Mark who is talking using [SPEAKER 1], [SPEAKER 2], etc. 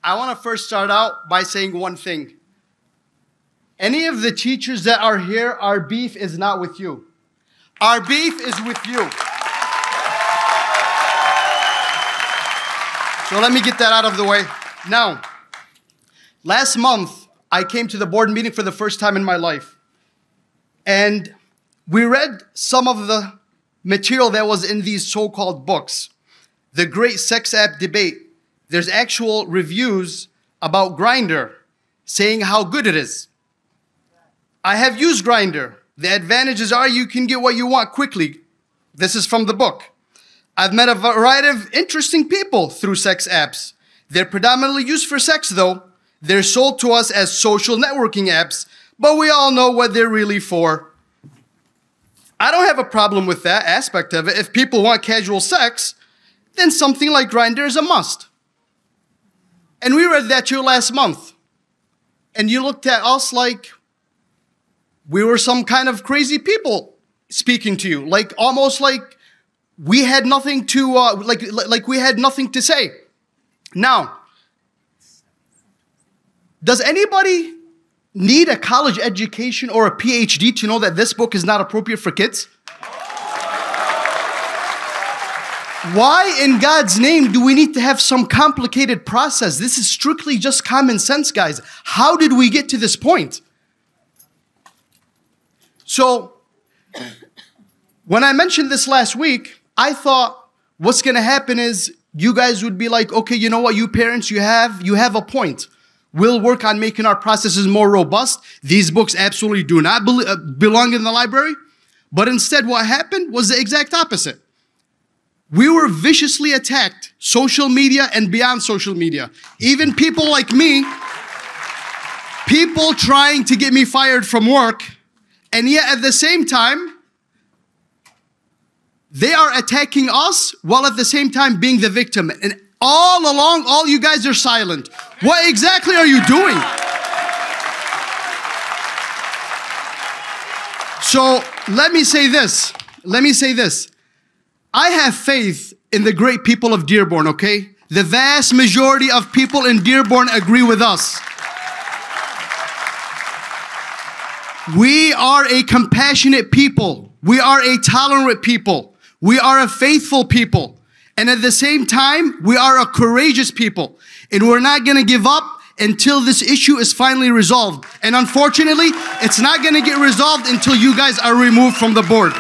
[SPEAKER 1] I want to first start out by saying one thing. Any of the teachers that are here, our beef is not with you. Our beef is with you. So let me get that out of the way. Now, last month, I came to the board meeting for the first time in my life. And we read some of the material that was in these so-called books. The great sex app debate. There's actual reviews about Grindr saying how good it is. I have used Grindr. The advantages are you can get what you want quickly. This is from the book. I've met a variety of interesting people through sex apps. They're predominantly used for sex though. They're sold to us as social networking apps, but we all know what they're really for. I don't have a problem with that aspect of it. If people want casual sex, then something like Grindr is a must. And we read that to you last month. And you looked at us like we were some kind of crazy people speaking to you, like almost like we had nothing to, like we had nothing to say. Now, does anybody need a college education or a PhD to know that this book is not appropriate for kids? Why in God's name do we need to have some complicated process? This is strictly just common sense, guys. How did we get to this point? So, when I mentioned this last week, I thought what's going to happen is you guys would be like, okay, you know what, you parents, you have a point. We'll work on making our processes more robust. These books absolutely do not belong in the library. But instead, what happened was the exact opposite. We were viciously attacked, social media and beyond social media. Even people like me, people trying to get me fired from work, and yet at the same time, they are attacking us while at the same time being the victim. And all along, all you guys are silent. What exactly are you doing? So let me say this. I have faith in the great people of Dearborn, okay? The vast majority of people in Dearborn agree with us. We are a compassionate people. We are a tolerant people. We are a faithful people. And at the same time, we are a courageous people. And we're not going to give up until this issue is finally resolved. And unfortunately, it's not going to get resolved until you guys are removed from the board.